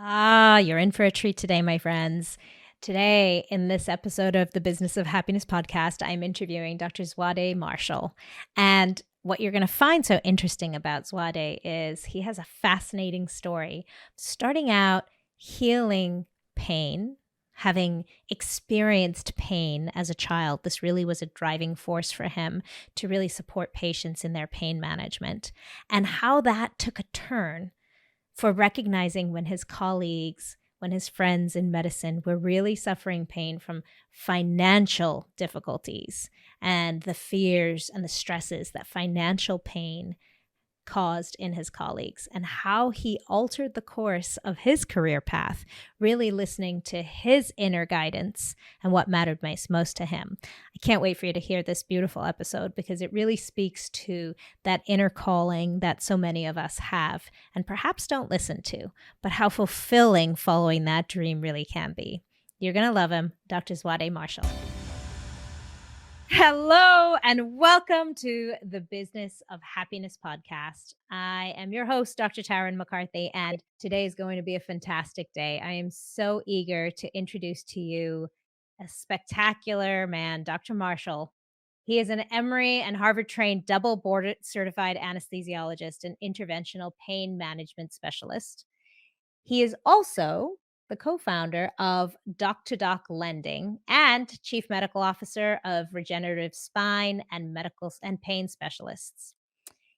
You're in for a treat today, my friends. Today, in this episode of the Business of Happiness podcast, I'm interviewing Dr. Zwade Marshall. And what you're going to find so interesting about Zwade is he has a fascinating story, starting out healing pain, having experienced pain as a child. This really was a driving force for him to really support patients in their pain management, and how that took a turn for recognizing when his colleagues, when his friends in medicine were really suffering pain from financial difficulties and the fears and the stresses that financial pain caused in his colleagues, and how he altered the course of his career path, really listening to his inner guidance and what mattered most to him. I can't wait for you to hear this beautiful episode because it really speaks to that inner calling that so many of us have and perhaps don't listen to, but how fulfilling following that dream really can be. You're going to love him, Dr. Zwade Marshall. Hello and welcome to the Business of Happiness podcast. I am your host, Dr. Taryn MacCarthy, and today is going to be a fantastic day. I am so eager to introduce to you a spectacular man, Dr. Marshall. He is an Emory and Harvard trained double board certified anesthesiologist and interventional pain management specialist. He is also the co-founder of Doc to Doc Lending and chief medical officer of Regenerative Spine and Medical and Pain Specialists.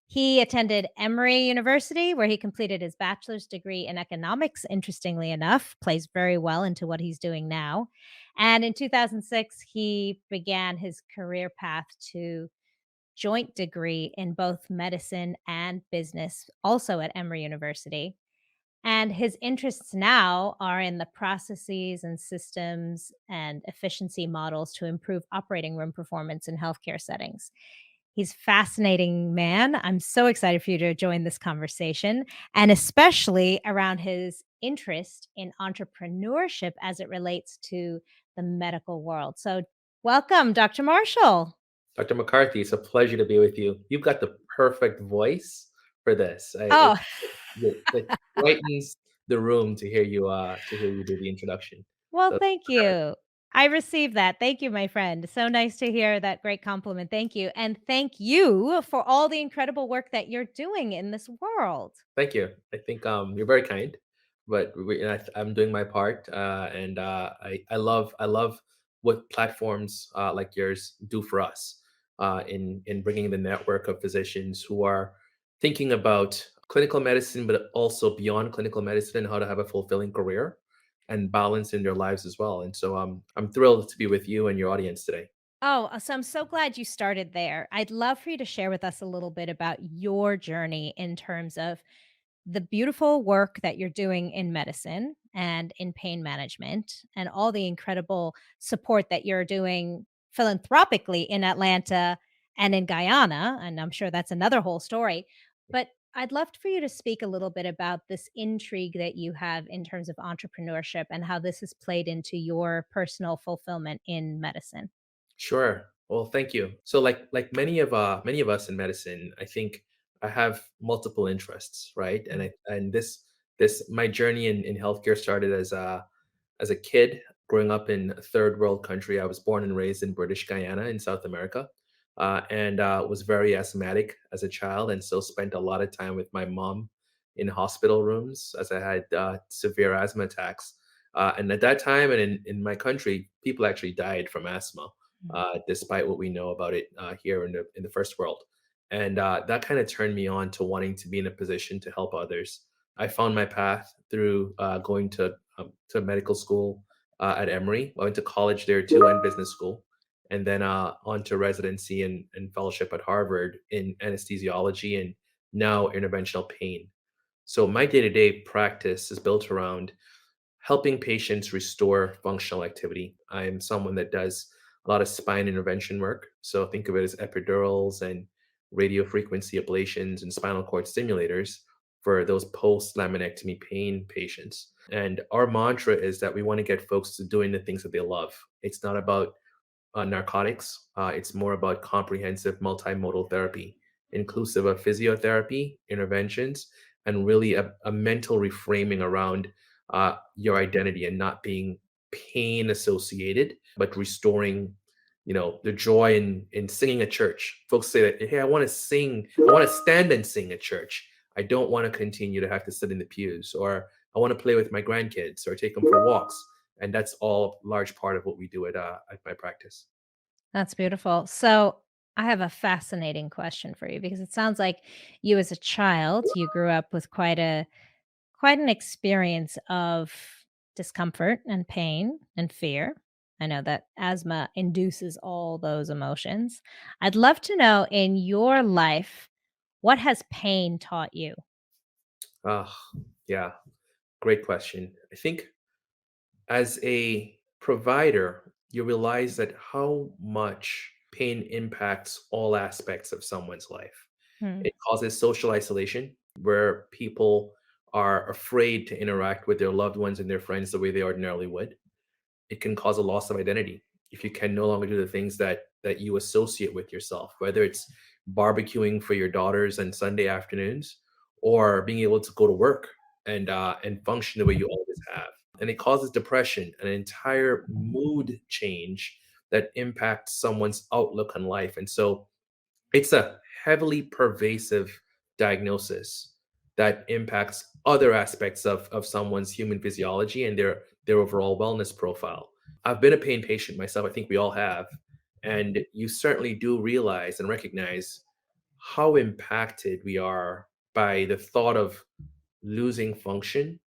He attended Emory University, where he completed his bachelor's degree in economics, interestingly enough, plays very well into what he's doing now. And in 2006, he began his career path to joint degree in both medicine and business, also at Emory University. And his interests now are in the processes and systems and efficiency models to improve operating room performance in healthcare settings. He's a fascinating man. I'm so excited for you to join this conversation, and especially around his interest in entrepreneurship as it relates to the medical world. So, welcome, Dr. Marshall. Dr. MacCarthy, it's a pleasure to be with you. You've got the perfect voice for this. Oh, It brightens the room to hear you do the introduction. well, So thank you. I received that. Thank you, my friend. So nice to hear that great compliment. Thank you. And thank you for all the incredible work that you're doing in this world. thank you. I think you're very kind, but I'm doing my part, and I love what platforms like yours do for us in bringing the network of physicians who are thinking about clinical medicine, but also beyond clinical medicine, and how to have a fulfilling career and balance in their lives as well. And so I'm thrilled to be with you and your audience today. Oh, so I'm so glad you started there. I'd love for you to share with us a little bit about your journey in terms of the beautiful work that you're doing in medicine and in pain management, and all the incredible support that you're doing philanthropically in Atlanta and in Guyana. And I'm sure that's another whole story. But I'd love for you to speak a little bit about this intrigue that you have in terms of entrepreneurship and how this has played into your personal fulfillment in medicine. Sure. Well, thank you. So like many of us in medicine, I think I have multiple interests, right? And this my journey in healthcare started as a kid growing up in a third world country. I was born and raised in British Guyana in South America, and was very asthmatic as a child, and so spent a lot of time with my mom in hospital rooms as I had severe asthma attacks. And at that time, and in my country, people actually died from asthma, despite what we know about it here in the first world. And that kind of turned me on to wanting to be in a position to help others. I found my path through going to medical school at Emory. I went to college there too and business school, and then on to residency and fellowship at Harvard in anesthesiology and now interventional pain. So my day-to-day practice is built around helping patients restore functional activity. I'm someone that does a lot of spine intervention work. So think of it as epidurals and radiofrequency ablations and spinal cord stimulators for those post laminectomy pain patients. And our mantra is that we want to get folks to doing the things that they love. It's not about narcotics, it's more about comprehensive multimodal therapy, inclusive of physiotherapy, interventions, and really a mental reframing around your identity and not being pain associated, but restoring, the joy in singing at church. Folks say that, hey, I want to sing, I want to stand and sing at church. I don't want to continue to have to sit in the pews, or I want to play with my grandkids or take them for walks. And that's all large part of what we do at my practice. That's beautiful. So, I have a fascinating question for you because it sounds like you as a child, you grew up with quite an experience of discomfort and pain and fear. I know that asthma induces all those emotions. I'd love to know in your life, what has pain taught you? Ah, yeah, great question. I think as a provider, you realize that how much pain impacts all aspects of someone's life. Hmm. It causes social isolation, where people are afraid to interact with their loved ones and their friends the way they ordinarily would. It can cause a loss of identity if you can no longer do the things that you associate with yourself, whether it's barbecuing for your daughters on Sunday afternoons, or being able to go to work and function the way you always have. And it causes depression, an entire mood change that impacts someone's outlook on life. And so it's a heavily pervasive diagnosis that impacts other aspects of someone's human physiology and their overall wellness profile. I've been a pain patient myself. I think we all have. And you certainly do realize and recognize how impacted we are by the thought of losing function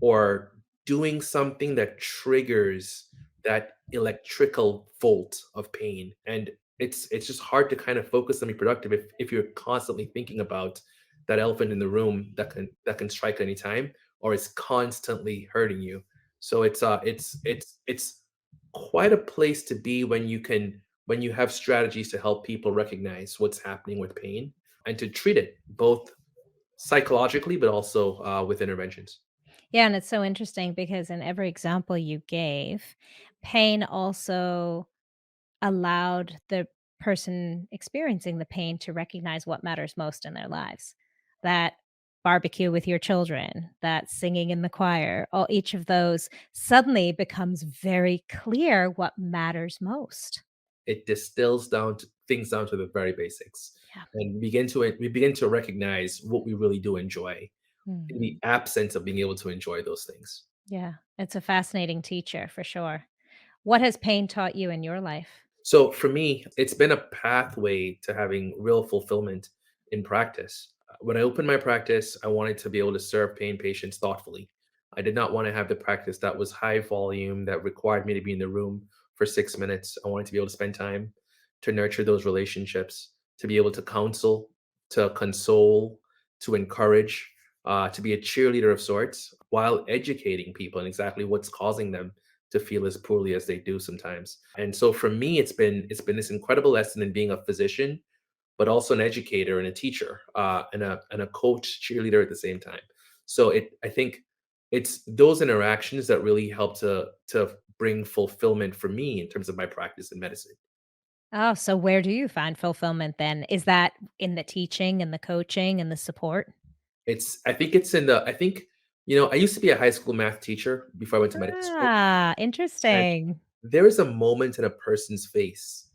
or doing something that triggers that electrical volt of pain. And it's just hard to kind of focus and be productive if you're constantly thinking about that elephant in the room that can strike any time, or is constantly hurting you. So it's quite a place to be when you have strategies to help people recognize what's happening with pain and to treat it both psychologically but also with interventions. Yeah, and it's so interesting because in every example you gave, pain also allowed the person experiencing the pain to recognize what matters most in their lives. That barbecue with your children, that singing in the choir, all each of those suddenly becomes very clear what matters most. It distills down to things down to the very basics, Yeah. and we begin to recognize what we really do enjoy in Mm. the absence of being able to enjoy those things. Yeah. It's a fascinating teacher for sure. What has pain taught you in your life? So for me, it's been a pathway to having real fulfillment in practice. When I opened my practice, I wanted to be able to serve pain patients thoughtfully. I did not want to have the practice that was high volume, that required me to be in the room for 6 minutes. I wanted to be able to spend time to nurture those relationships, to be able to counsel, to console, to encourage, to be a cheerleader of sorts while educating people on exactly what's causing them to feel as poorly as they do sometimes. And so for me, it's been this incredible lesson in being a physician, but also an educator and a teacher, and a coach, cheerleader at the same time. So I think it's those interactions that really help to bring fulfillment for me in terms of my practice in medicine. Oh, so where do you find fulfillment then? Is that in the teaching and the coaching and the support? I think it's in the I think I used to be a high school math teacher before I went to medical school, Ah, and interesting. there is a moment in a person's face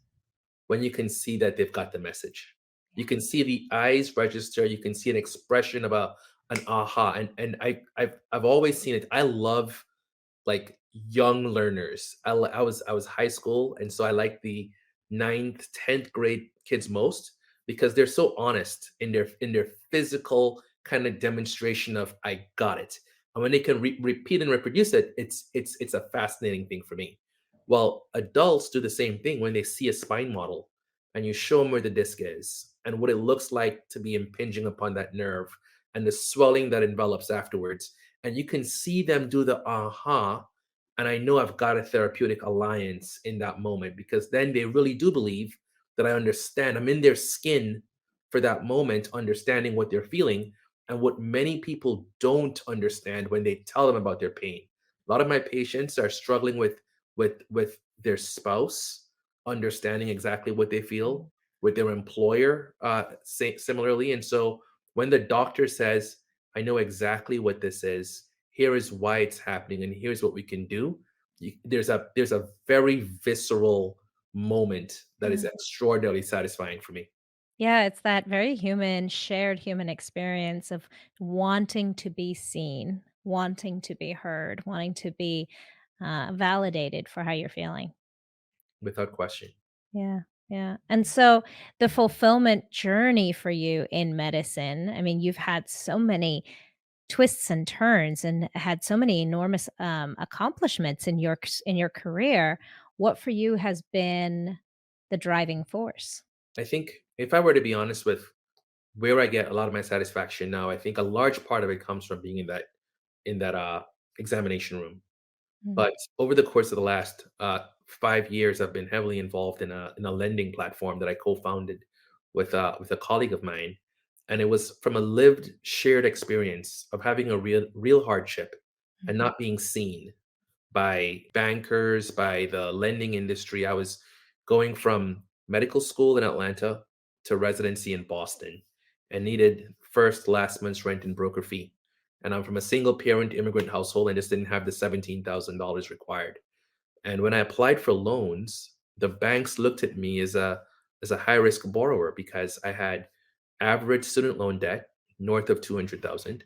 when you can see that they've got the message. You can see the eyes register, you can see an expression of an aha, and I've always seen it. I love like young learners. I was high school, and so I like the ninth, 10th grade kids most because they're so honest in their physical kind of demonstration of I got it. And when they can repeat and reproduce it, it's a fascinating thing for me. Well, adults do the same thing when they see a spine model and you show them where the disc is and what it looks like to be impinging upon that nerve and the swelling that envelops afterwards, and you can see them do the aha, and I know I've got a therapeutic alliance in that moment because then they really do believe that I understand. I'm in their skin for that moment, understanding what they're feeling and what many people don't understand when they tell them about their pain. A lot of my patients are struggling with their spouse understanding exactly what they feel, with their employer similarly. And so when the doctor says, I know exactly what this is, here is why it's happening, and here's what we can do. There's a very visceral moment that is Mm. extraordinarily satisfying for me. Yeah, it's that very human, shared human experience of wanting to be seen, wanting to be heard, wanting to be validated for how you're feeling. Without question. Yeah, yeah. And so the fulfillment journey for you in medicine, I mean, you've had so many twists and turns and had so many enormous accomplishments in your career. What for you has been the driving force? I think if I were to be honest with where I get a lot of my satisfaction now, I think a large part of it comes from being in that examination room. Mm, But over the course of the last 5 years, I've been heavily involved in a lending platform that I co-founded with a colleague of mine, and it was from a lived, shared experience of having a real hardship and mhm, not being seen by bankers, by the lending industry. I was going from medical school in Atlanta to residency in Boston and needed first, last month's rent and broker fee. And I'm from a single parent immigrant household and just didn't have the $17,000 required. And when I applied for loans, the banks looked at me as a high risk borrower because I had average student loan debt north of 200,000.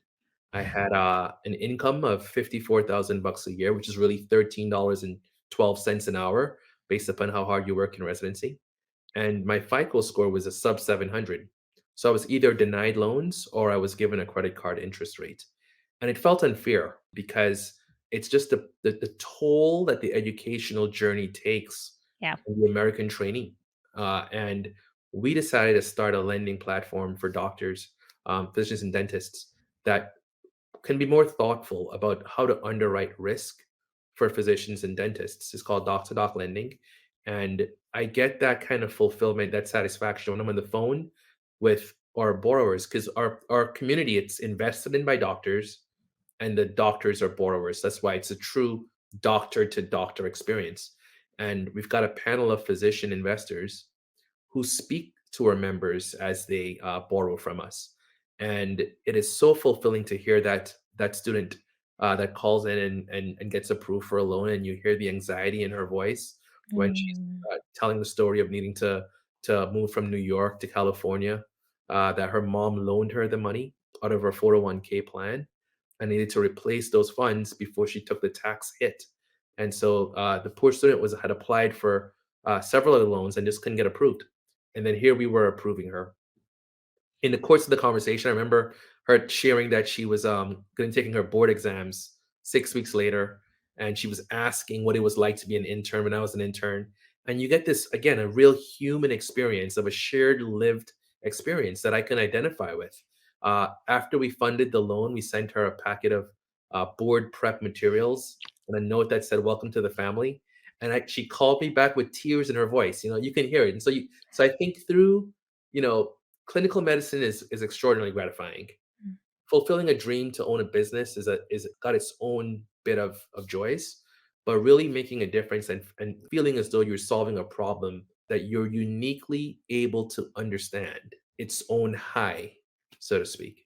I had an income of 54,000 bucks a year, which is really $13.12 an hour based upon how hard you work in residency. And my FICO score was a sub 700. So I was either denied loans or I was given a credit card interest rate. And it felt unfair because it's just the toll that the educational journey takes yeah. on the American trainee. And we decided to start a lending platform for doctors, physicians, and dentists that can be more thoughtful about how to underwrite risk for physicians and dentists. It's called doc to doc lending. And I get that kind of fulfillment, that satisfaction when I'm on the phone with our borrowers because our community, it's invested in by doctors and the doctors are borrowers. That's why it's a true doctor to doctor experience. And we've got a panel of physician investors who speak to our members as they borrow from us. And it is so fulfilling to hear that student that calls in and gets approved for a loan, and you hear the anxiety in her voice when she's Mm. telling the story of needing to move from New York to California, that her mom loaned her the money out of her 401k plan and needed to replace those funds before she took the tax hit. And so the poor student was had applied for several of the loans and just couldn't get approved. And then here we were approving her. In the course of the conversation, I remember her sharing that she was going to taking her board exams 6 weeks later, and she was asking what it was like to be an intern when I was an intern. And you get this again, a real human experience of a shared lived experience that I can identify with. After we funded the loan, we sent her a packet of board prep materials and a note that said "Welcome to the family." And she called me back with tears in her voice. You know, you can hear it. And so I think through, you know, clinical medicine is extraordinarily gratifying. Mm. Fulfilling a dream to own a business is got its own bit of joys, but really making a difference and feeling as though you're solving a problem that you're uniquely able to understand its own high, so to speak.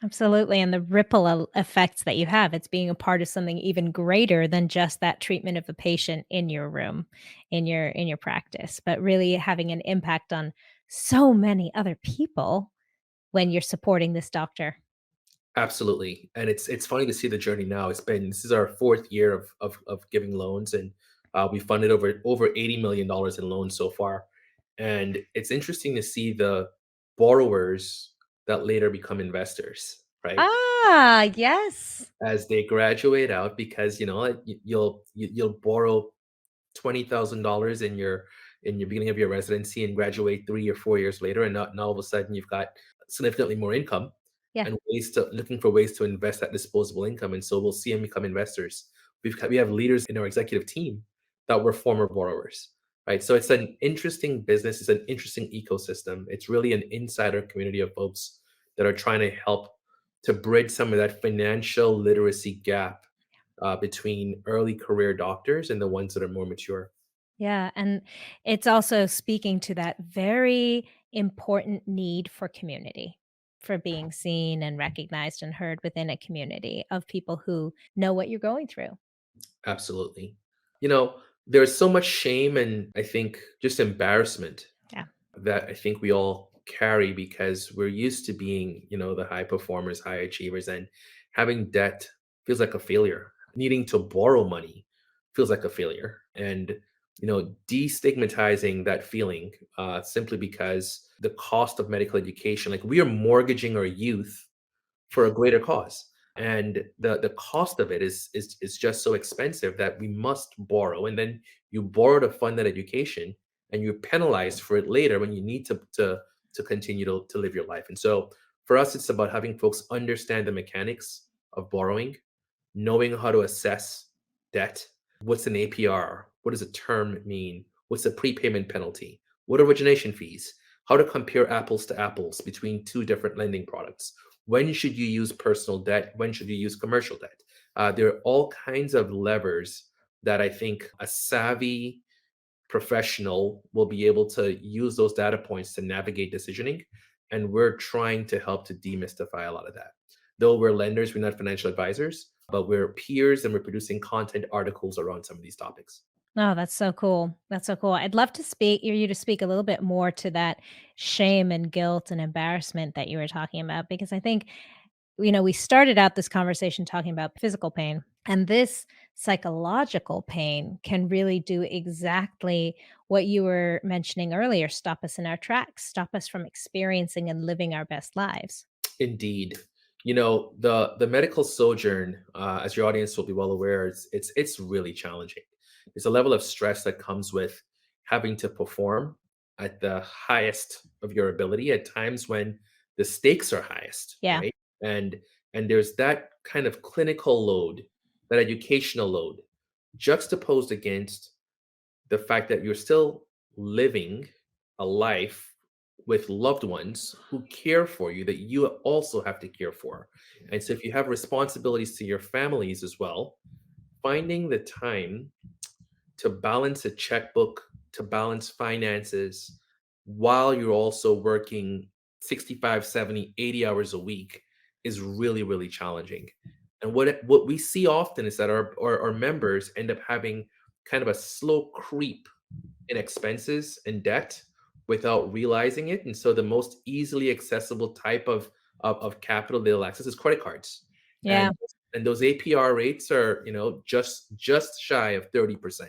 Absolutely, and the ripple effects that you have, it's being a part of something even greater than just that treatment of a patient in your room, in your practice, but really having an impact on so many other people when you're supporting this doctor. Absolutely, and it's funny to see the journey now. This is our fourth year of giving loans, and we funded over $80 million in loans so far. And it's interesting to see the borrowers that later become investors, right? Ah, yes. As they graduate out, because like, you'll borrow $20,000 in your beginning of your residency and graduate 3 or 4 years later, and now all of a sudden you've got significantly more income Yeah. and looking for ways to invest that disposable income. And so we'll see them become investors. We have leaders in our executive team that were former borrowers, right? So it's an interesting business. It's an interesting ecosystem. It's really an insider community of folks that are trying to help to bridge some of that financial literacy gap between early career doctors and the ones that are more mature. Yeah, and it's also speaking to that very important need for community. for being seen and recognized and heard within a community of people who know what you're going through. Absolutely. You know, there's so much shame and I think just embarrassment Yeah. that I think we all carry because we're used to being, the high performers, high achievers, and having debt feels like a failure. Needing to borrow money feels like a failure. And, destigmatizing that feeling simply because the cost of medical education, like we are mortgaging our youth for a greater cause. And the cost of it is just so expensive that we must borrow. And then you borrow to fund that education and you're penalized for it later when you need to continue to live your life. And so for us, it's about having folks understand the mechanics of borrowing, knowing how to assess debt. What's an APR? What does a term mean? What's a prepayment penalty? What are origination fees? How to compare apples to apples between two different lending products? When should you use personal debt? When should you use commercial debt? There are all kinds of levers that I think a savvy professional will be able to use those data points to navigate decisioning. And we're trying to help to demystify a lot of that. Though we're lenders, we're not financial advisors, but we're peers and we're producing content articles around some of these topics. Oh, that's so cool. That's so cool. I'd love to speak you to speak a little bit more to that shame and guilt and embarrassment that you were talking about, because I think, we started out this conversation talking about physical pain, and this psychological pain can really do exactly what you were mentioning earlier, stop us in our tracks, stop us from experiencing and living our best lives. Indeed. The medical sojourn, as your audience will be well aware, it's really challenging. There's a level of stress that comes with having to perform at the highest of your ability at times when the stakes are highest, Yeah. right? And and there's that kind of clinical load, that educational load, juxtaposed against the fact that you're still living a life with loved ones who care for you that you also have to care for. And so if you have responsibilities to your families as well, finding the time to balance a checkbook, to balance finances while you're also working 65, 70, 80 hours a week is really, really challenging. And what we see often is that our members end up having kind of a slow creep in expenses and debt without realizing it. And so the most easily accessible type of capital they'll access is credit cards. Yeah. And and those APR rates are, just shy of 30%.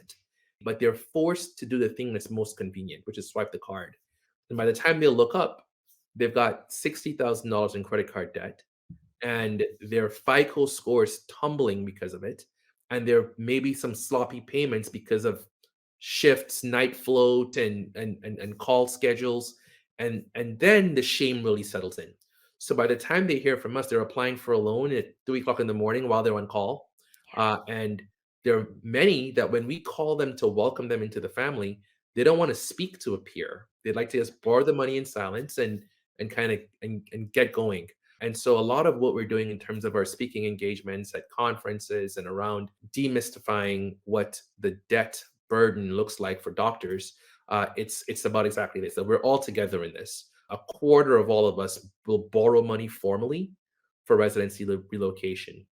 But they're forced to do the thing that's most convenient, which is swipe the card. And by the time they look up, they've got $60,000 in credit card debt and their FICO score is tumbling because of it. And there may be some sloppy payments because of shifts, night float, and call schedules, and then the shame really settles in. So by the time they hear from us, they're applying for a loan at 3 o'clock in the morning while they're on call, and there are many that when we call them to welcome them into the family, they don't want to speak to a peer. They'd like to just borrow the money in silence and kind of and get going. And so a lot of what we're doing in terms of our speaking engagements at conferences and around demystifying what the debt burden looks like for doctors, it's about exactly this, that we're all together in this. A quarter of all of us will borrow money formally for residency relocation.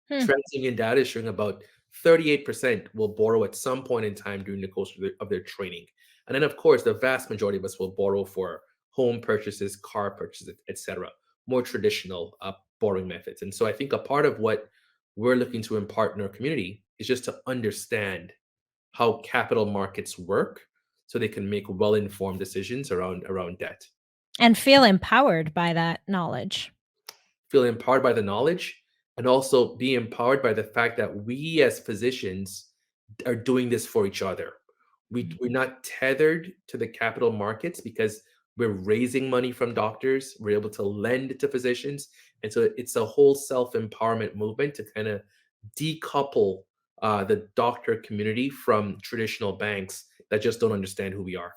Hmm. TransUnion data is showing about 38% will borrow at some point in time during the course of their training. And then, of course, the vast majority of us will borrow for home purchases, car purchases, etc., more traditional borrowing methods. And so I think a part of what we're looking to impart in our community is just to understand how capital markets work so they can make well-informed decisions around debt. And feel empowered by that knowledge. Feel empowered by the knowledge and also be empowered by the fact that we as physicians are doing this for each other. We're not tethered to the capital markets because we're raising money from doctors. We're able to lend to physicians. And so it's a whole self-empowerment movement to kind of decouple the doctor community from traditional banks that just don't understand who we are.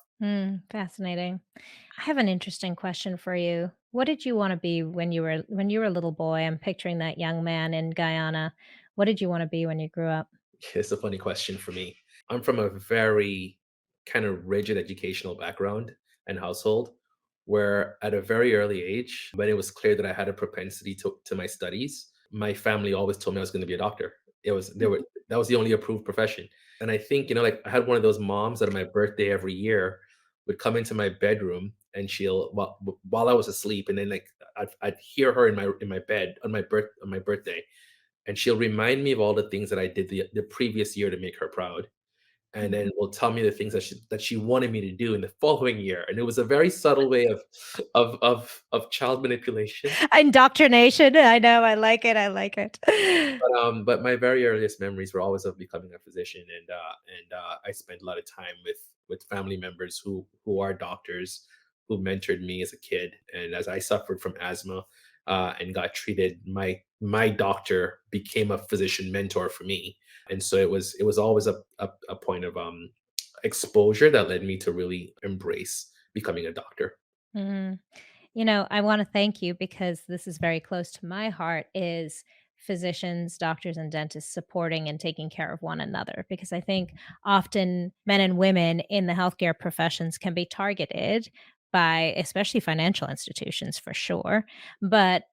Fascinating. I have an interesting question for you. What did you want to be when you were a little boy? I'm picturing that young man in Guyana. What did you want to be when you grew up? It's a funny question for me. I'm from a very kind of rigid educational background and household where at a very early age, when it was clear that I had a propensity to my studies, my family always told me I was going to be a doctor. It was there were that was the only approved profession. And I think, like I had one of those moms that on my birthday every year would come into my bedroom and she'll while I was asleep, and then like I'd hear her in my bed on my birthday, and she'll remind me of all the things that I did the previous year to make her proud, and then will tell me the things that she wanted me to do in the following year. And it was a very subtle way of child manipulation. Indoctrination. I know. I like it. I like it. But my very earliest memories were always of becoming a physician, and I spent a lot of time with family members who are doctors, who mentored me as a kid. And as I suffered from asthma, and got treated, my doctor became a physician mentor for me. And so it was always a point of exposure that led me to really embrace becoming a doctor. Mhm. I want to thank you because this is very close to my heart is physicians, doctors and dentists supporting and taking care of one another because I think often men and women in the healthcare professions can be targeted by especially financial institutions for sure, but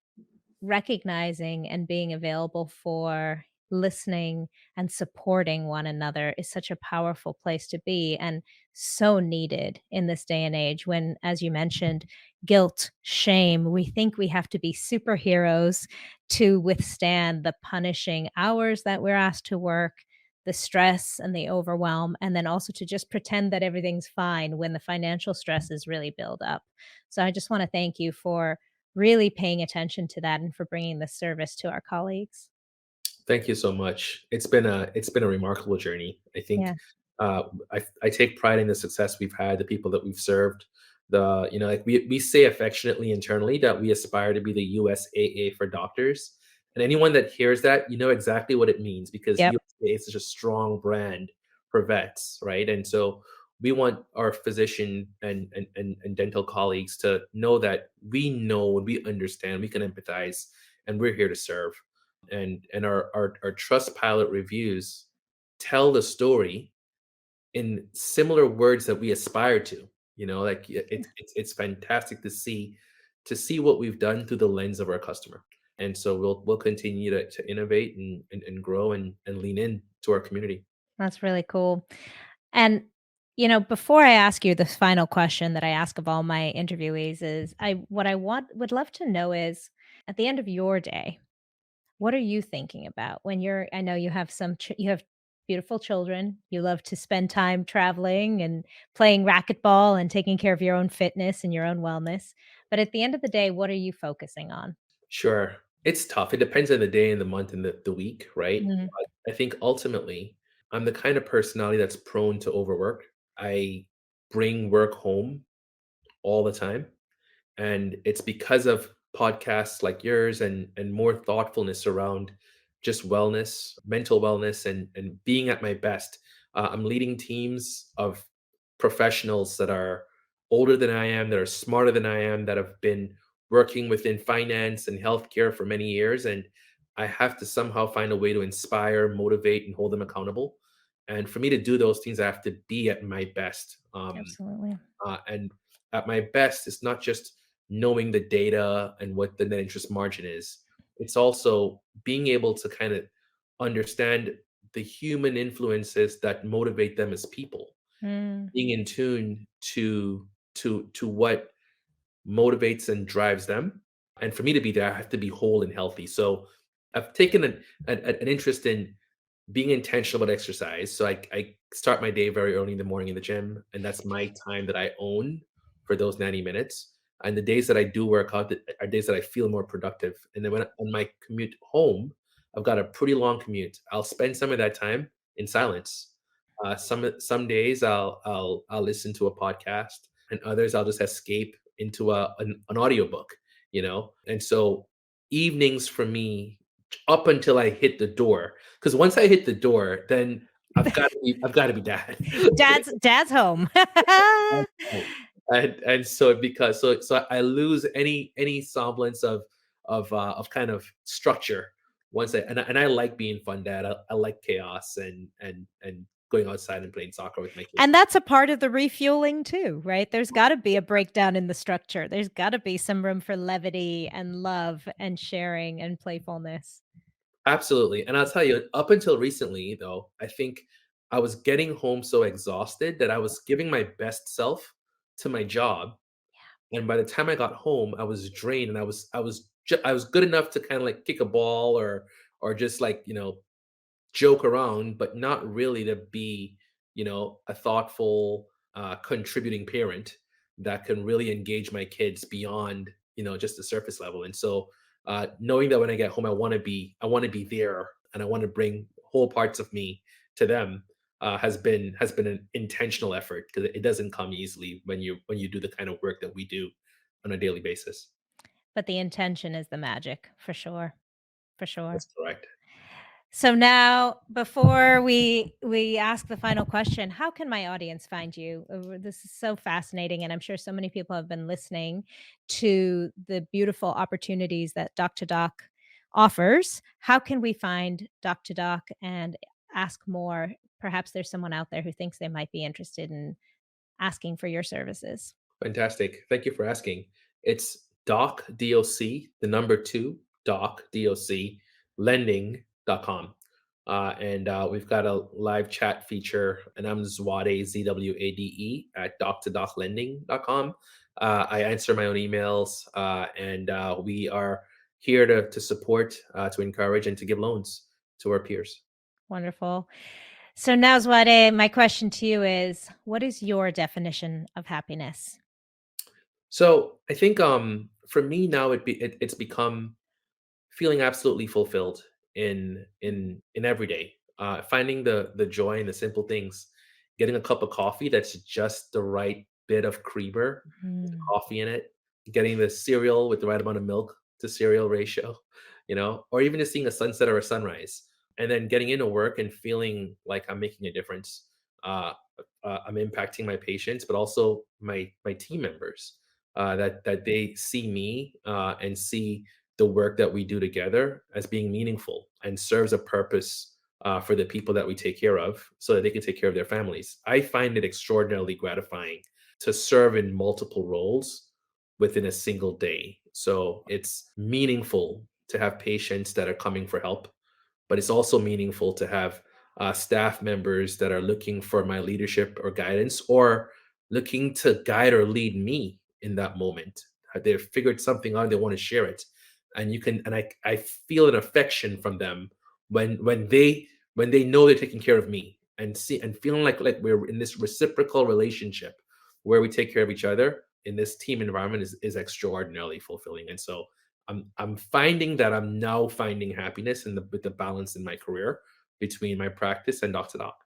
recognizing and being available for listening and supporting one another is such a powerful place to be and so needed in this day and age when, as you mentioned, guilt, shame, we think we have to be superheroes to withstand the punishing hours that we're asked to work, the stress and the overwhelm, and then also to just pretend that everything's fine when the financial stresses really build up. So I just want to thank you for really paying attention to that and for bringing this service to our colleagues. Thank you so much. It's been a remarkable journey. I think Yeah. I take pride in the success we've had, the people that we've served. Like we say affectionately internally that we aspire to be the USAA for doctors. And anyone that hears that, you know exactly what it means because Yep. USAA is such a strong brand for vets, right? And so we want our physician and dental colleagues to know that we know and we understand, we can empathize, and we're here to serve. And our trust pilot reviews tell the story in similar words that we aspire to. Like it's fantastic to see what we've done through the lens of our customer. And so we'll continue to innovate and grow and lean in to our community. That's really cool. And, before I ask you this final question that I ask of all my interviewees is what I would love to know is at the end of your day, what are you thinking about when I know you have you have beautiful children. You love to spend time traveling and playing racquetball and taking care of your own fitness and your own wellness. But at the end of the day, what are you focusing on? Sure. It's tough. It depends on the day and the month and the week, right? Mm, But I think ultimately, I'm the kind of personality that's prone to overwork. I bring work home all the time. And it's because of podcasts like yours and more thoughtfulness around just wellness, mental wellness, and being at my best. I'm leading teams of professionals that are older than I am, that are smarter than I am, that have been working within finance and healthcare for many years. And I have to somehow find a way to inspire, motivate, and hold them accountable. And for me to do those things, I have to be at my best. absolutely. And at my best, it's not just knowing the data and what the net interest margin is. It's also being able to kind of understand the human influences that motivate them as people, Mm, being in tune to what motivates and drives them. And for me to be there, I have to be whole and healthy. So I've taken an interest in being intentional about exercise. So I start my day very early in the morning in the gym, and that's my time that I own for those 90 minutes. And the days that I do work out are days that I feel more productive. And then on my commute home, I've got a pretty long commute. I'll spend some of that time in silence. Some days I'll listen to a podcast, and others I'll just escape into an audiobook. And so evenings for me, up until I hit the door, because once I hit the door, then I've got to be dad. dad's home. And so because I lose any semblance of kind of structure once I like being fun dad. I like chaos and going outside and playing soccer with my And kids. that's a part of the refueling too, right? There's gotta be a breakdown in the structure. There's gotta be some room for levity and love and sharing and playfulness. Absolutely. And I'll tell you, up until recently, though, I think I was getting home so exhausted that I was giving my best self to my job. And by the time I got home, I was drained and I was good enough to kind of like kick a ball or just like, joke around, but not really to be, a thoughtful, contributing parent that can really engage my kids beyond, just the surface level. And so, knowing that when I get home, I want to be there, and I want to bring whole parts of me to them, has been an intentional effort because it doesn't come easily when you do the kind of work that we do on a daily basis. But the intention is the magic, for sure, for sure. That's correct. So now, before we ask the final question, how can my audience find you? This is so fascinating, and I'm sure so many people have been listening to the beautiful opportunities that Doc to Doc offers. How can we find Doc to Doc and ask more? Perhaps there's someone out there who thinks they might be interested in asking for your services. Fantastic. Thank you for asking. It's doc, the number two, doc, lending.com. And we've got a live chat feature, and I'm Zwade, Zwade, at doc2doclending.com. I answer my own emails, and we are here to support, to encourage, and to give loans to our peers. Wonderful. So now, Zwade, my question to you is, what is your definition of happiness? So I think for me now it's become feeling absolutely fulfilled in every day, finding the joy in the simple things, getting a cup of coffee that's just the right bit of creamer with Mm. coffee in it, getting the cereal with the right amount of milk to cereal ratio, or even just seeing a sunset or a sunrise, and then getting into work and feeling like I'm making a difference. uh, I'm impacting my patients, but also my team members, that they see me, and see the work that we do together as being meaningful and serves a purpose, for the people that we take care of so that they can take care of their families. I find it extraordinarily gratifying to serve in multiple roles within a single day. So it's meaningful to have patients that are coming for help, but it's also meaningful to have, staff members that are looking for my leadership or guidance, or looking to guide or lead me in that moment. They've figured something out, they want to share it, and I feel an affection from them when they know they're taking care of me, and see and feeling like we're in this reciprocal relationship where we take care of each other in this team environment is extraordinarily fulfilling. And so I'm finding that I'm now finding happiness in the balance in my career between my practice and doc to doc.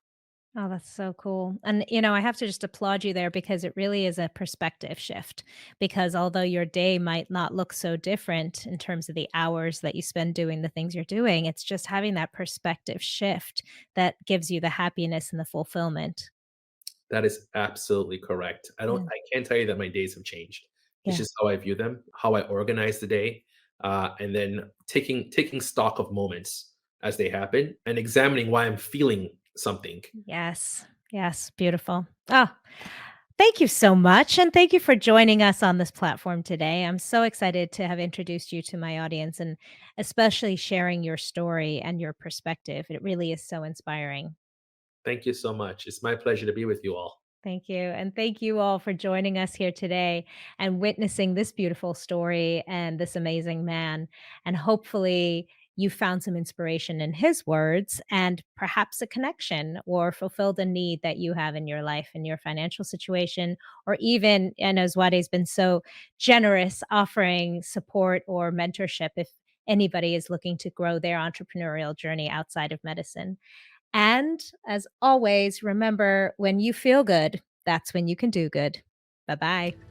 Oh, that's so cool. And, I have to just applaud you there because it really is a perspective shift. Because although your day might not look so different in terms of the hours that you spend doing the things you're doing, it's just having that perspective shift that gives you the happiness and the fulfillment. That is absolutely correct. Yeah. I can't tell you that my days have changed. It's Yeah. just how I view them, how I organize the day, and then taking stock of moments as they happen and examining why I'm feeling something. Yes. Yes. Beautiful. Oh, thank you so much. And thank you for joining us on this platform today. I'm so excited to have introduced you to my audience and especially sharing your story and your perspective. It really is so inspiring. Thank you so much. It's my pleasure to be with you all. Thank you. And thank you all for joining us here today and witnessing this beautiful story and this amazing man. And hopefully, you found some inspiration in his words and perhaps a connection or fulfilled a need that you have in your life, in your financial situation, or even, I know Zwade's been so generous offering support or mentorship if anybody is looking to grow their entrepreneurial journey outside of medicine. And as always, remember when you feel good, that's when you can do good. Bye bye.